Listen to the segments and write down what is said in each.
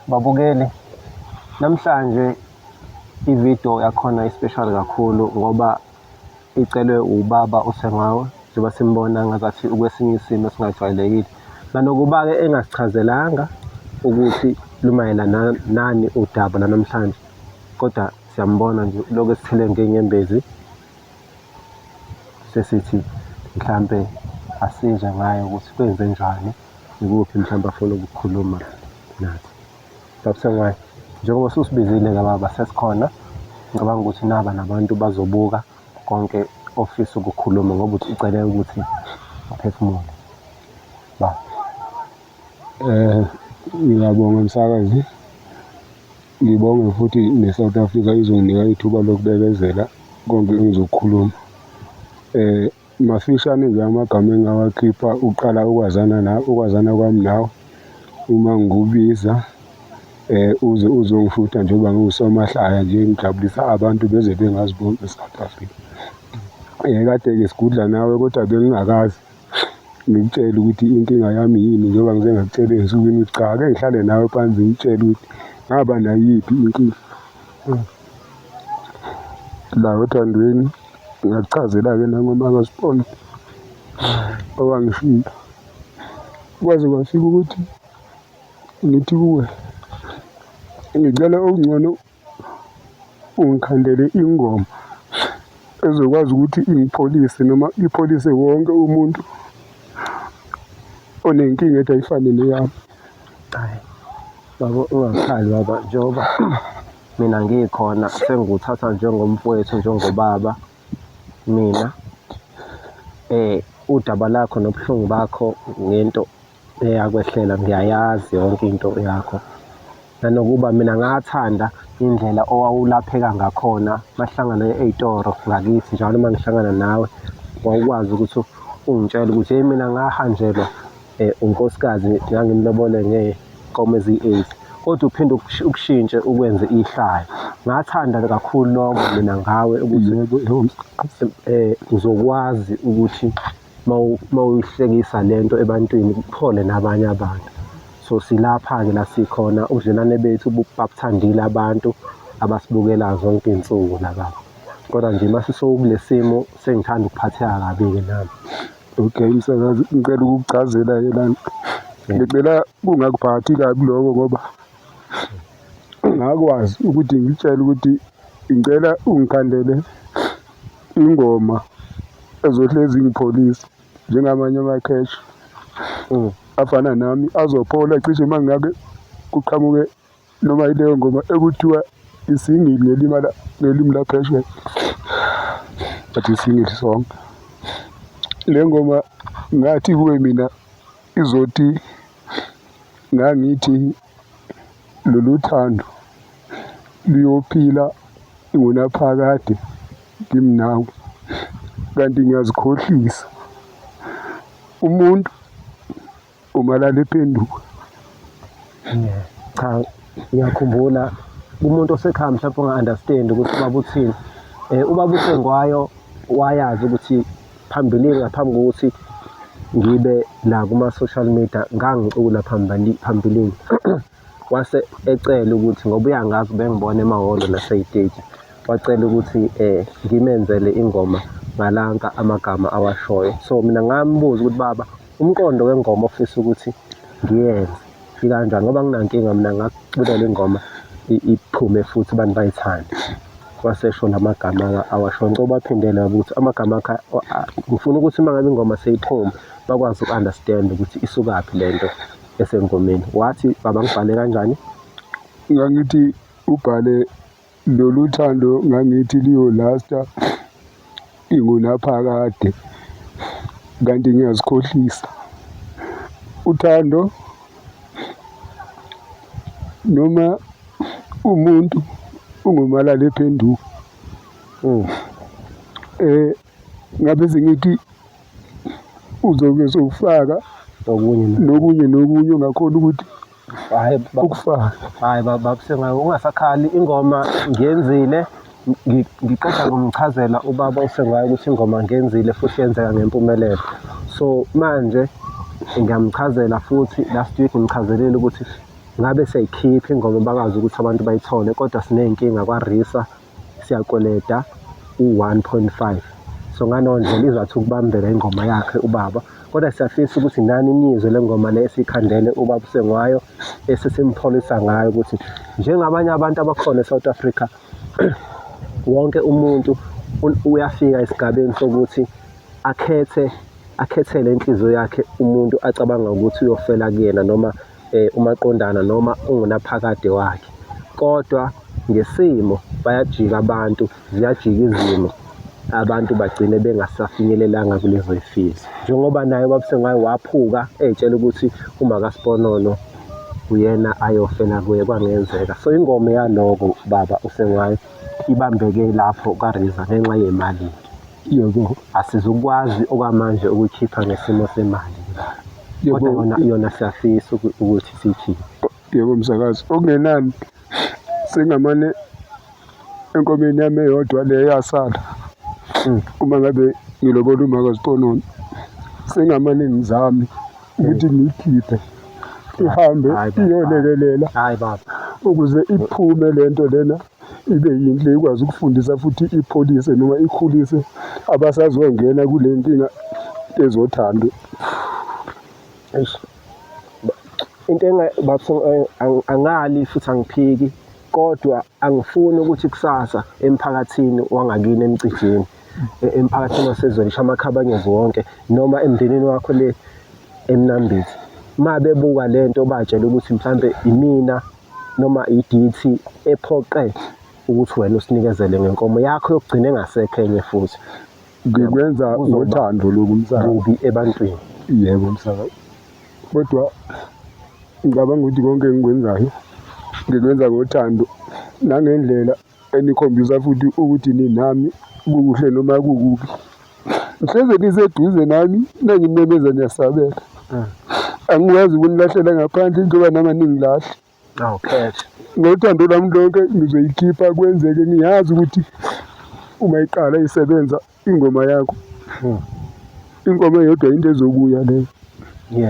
Babukeli, namhlanje ividiyo yakhona ispeshali kakhulu ngoba icelwe ubaba uSengawe njengoba simbona ngazathi ukwesinye isimo esingajwayelekile. Nanokuba-ke engasichazelanga ukuthi lumayelana nani udaba lanamhlanje, kodwa siyambona nje lokhu esithele ngey'nyembezi sesithi mhlampe asizwe ngayo ukuthi kwenze njani, ikuphi mhlawumbe afuna ukukhuluma nathi. Baba Sengwayo, njengoba ususibizile-ke baba sesikhona, ngicabanga ukuthi naba nabantu bazobuka konke ofisa ukukhuluma ngoba uthi ucele ukuthi uphefumule. Baba. Ngiyabonga msakazi, ngibonge futhi ne-South Africa izonginika ithuba lokubekezela konke engizokukhuluma. Mafishane nje amagama engawakhipha uqala ukwazana kwami nawe uma ngikubiza uze uzongishutha njengoba ngiwusomahlaya nje ngijabulisa abantu beze bengaziboni e-South Africa. Kade-ke sigudla nawe kodwa bengingakazi ngikutshele ukuthi inkinga yami yini njengoba ngize ngakutshela ey'nsukwini ukuthi cha, ake ngihlale nawe phansi ngikutshele ukuthi ngaba nayiphi inkinga. La othandweni ngakuchazela-ke nangomakaSibonda owangishiya, kwaze kwafika ukuthi ngithi kuwe ngicela okungcono ungikhandele ingoma ezokwazi ukuthi ingipholise noma ipholise wonke umuntu onenkinga ethi ayifane neyami. Hhayi, baba ungakhali baba, njengoba mina ngikhona sengikuthatha njengomfowethu njengobaba. Mina udaba lakho nobuhlungu bakho ngento eyakwehlela ngiyayazi yonke into yakho, nanokuba mina ngathanda indlela owawulapheka ngakhona mahlangana ey'toro ngakithi njalo uma ngihlangana nawe wawukwazi ukuthi ungitshele ukuthi hheyi mina ngahanjelwa unkosikazi ngangimlobole ngey'nkomo eziyi-8 kodwa uphinde ukushintshe ukwenze ihlaya. Ngathanda kakhulu lokho mina ngawe ukuthi uzokwazi ukuthi mawuyihlekisa lento ebantwini kuphole nabanye abantu. So silapha-ke la sikhona ubudlelwane bethu babuthandile abantu abasibukela zonke iy'nsuku la baba. Kodwa nje uma kule simo sengithanda ukuphatheka kabi-ke nami. Okay msakazi, ngicela ukukuchazela-ke lana. Ngicela kungakuphathi kabi lokho ngoba ngakwazi ukuthi ngitshele ukuthi ngicela ungikhandele ingoma ezohlezi ngipholisa njengamanye amakheshi afana nami azophola cishe uma ngake kuqhamuke noma ileyo ngoma ekuthiwa isingili ngelimi laphesheya, but isingili song. Le ngoma ngathi kuwe mina izothi ngangithi lolu thando luyophila ngunaphakade ngimnawe kanti ngiyazikhohlisa umuntu umalala ephenduka. Cha, ngiyakhumbula umuntu osekhaya mhlawumpe unga-understand ukuthi ubaba uthini. Ubaba uSengwayo wayazi ukuthi phambilini ngaphambi kokuthi ngibe la kuma-social media ngangicula phambilini. Wase ecela ukuthi ngoba uyangazi bengibona emahholo nasey'teji, wacela ukuthi ngimenzele ingoma ngalanka amagama awashoyo. So mina ngambuza ukuthi baba umqondo wengoma ofisa ukuthi ngiyenze ikanjani ngoba nginankinga mina ngakuculela ingoma iphume futhi abantu bayithande. Wasesho la magama awashoyo ngicoba aphindele ukuthi amagama akhe ngifuna ukuthi uma ngabe ingoma seyiphuma bakwazi uku-understand ukuthi isukaphi lento esengomeni. Wathi baba ngibhale kanjani? Ngangithi ubhale lolu thando ngangithi liyolasta ingunaphakade kanti ngiyazikhohlisa. Uthando noma umuntu ungumalala ephenduka. Ngabe sengithi uzobe sowufaka nokunye ungakhona ukuthi ukufaka. Hhayi baba Sengwayo ungasakhali, ingoma ngiyenzile ngiqeda ngomchazela ubaba uSengwayo ukuthi ingoma ngiyenzile futhi yenzeka ngempumelelo. So manje ngiyamchazela futhi last week ngimchazelile ukuthi ngabe siyayikhipha ingoma bakwazi ukuthi abantu bayithole, kodwa siney'nkinga kwaRisa, siyakweleta u-1.5. So ngaleyo ndlela izathi ukubambela ingoma yakhe ubaba, kodwa siyafisa ukuthi nani niyizwe le ngoma le esiyikhandele ubaba uSengwayo, esimpholisa ngayo ukuthi njengabanye abantu abakhona eSouth Africa, wonke umuntu uyafika esigabeni sokuthi akhethele inhliziyo yakhe umuntu acabanga ukuthi uyofela kuyena, noma umaqondana, noma ungunaphakade wakhe. Kodwa ngesimo bayajika abantu, ziyajika izimo, abantu bagcine bengasafinyelelanga kulezo zifiso. Njengoba naye ubaba uSengwayo waphuka ey'tshela ukuthi uma kaSiponono uyena ayofela kuye, kwangenzeka. So ingoma yaloko baba uSengwayo ibambeke lapho kaRiza ngenxa yemali. Yebo. Asizukwazi okwamanje ukuyikhipha ngesimo semali, kodwa yona siyafisa ukuthi siyikhiphe. Yebo msakazi, okungenani sengamane enkomeni yami eyodwa le yasala. Uma ngabe ngilobola uma kaSiponono, sengamane ngizame ukuthi ngiyikhiphe ihambe iyolekelela, hayi baba, ukuze iphume lento lena ibe yinhle, ikwazi ukufundisa futhi ipholise noma ikhulise abasazongena kule nkinga ezothando. Into angali futhi angiphiki, kodwa angifuni ukuthi kusasa emphakathini wangakini emcijeni, emphakathini wasezweni shamakhabanyezi wonke, noma emndenini wakho le eMnambithi, uma bebuka lento batshela ukuthi mhlambe imina noma iDT ephoqe ukuthi wena usinikezele ngenkomo yakho yokugcina engasekho enye futhi. Ngikwenza ngothando loku msakazi. Kubi ebantwini. Yebo msakazi. Kodwa ngicabanga ukuthi konke engikwenzayo ngikwenza ngothando, nangendlela enikhombisa futhi ukuthi ninami kukuhle noma kukubi. Mhleze niseduze nami, nangimemeza niyasabela. Angikwazi ukunilahlela ngaphandle njengoba nama ningilahle. Awukhethe. Ngothando lwami lonke ngizoyikhipha, kwenzeke ngiyazi ukuthi uma iqala isebenza ingoma yakho, ingoma eyodwa into ezobuya leyo.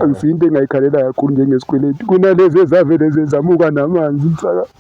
Akusiyo into engayikhalela kakhulu njengesikweleti kunalezi ezavele zezamuka namanzi msakazi.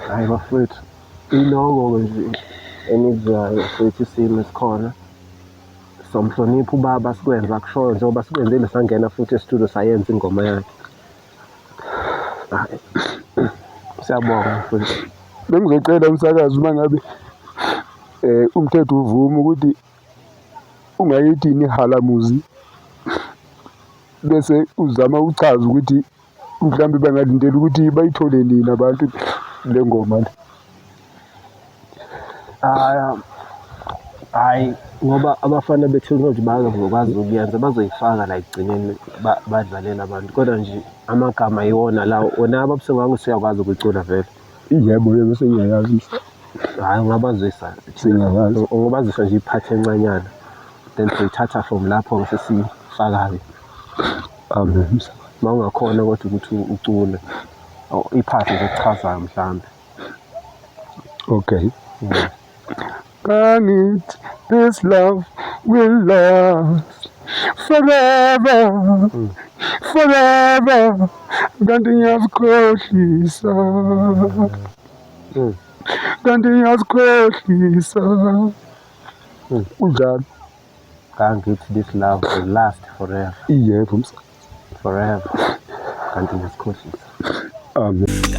Hayi bafowethu, iloko nje enikuzayo futhi isimo esikhona. Somhlonipha ubaba, sikwenza akushoyo njengoba sikwenzile, sangena futhi esitudio sayenza ingoma yakhe. Siyabonga mfowethu. Bengizocela umsakazi uma ngabe umthetho uvuma ukuthi ungayithi nihalamuzi, bese uzama uchaza ukuthi mhlawumbe bangalindela ukuthi bayithole nini abantu le ngoma le. Hayi, ngoba abafana be-technology bazokwazi ukuyenza, bazoyifaka la ekugcineni badlalela abantu, kodwa nje amagama yiwona lawo. Wona baba uSengwayo siyakwazi ukuyicula vele. Yebo, yebo sengiyayazi. Hayi, ungabazisa. Sengiyayazi. Ungabazisa nje iphathi encanyana, then soyithatha from lapho bese siyifaka-ke. Amen. Uma ungakhona kodwa ukuthi ucule iphathi zokuchazayo mhlambe. Okay. Can it, this love will last forever, forever. Kanti ngiyazikhohlisa, kanti ngiyazikhohlisa. Unjalo. Can't get this love will last forever. Yebo, Forever. Kanti ngiyazikhohlisa. Amen.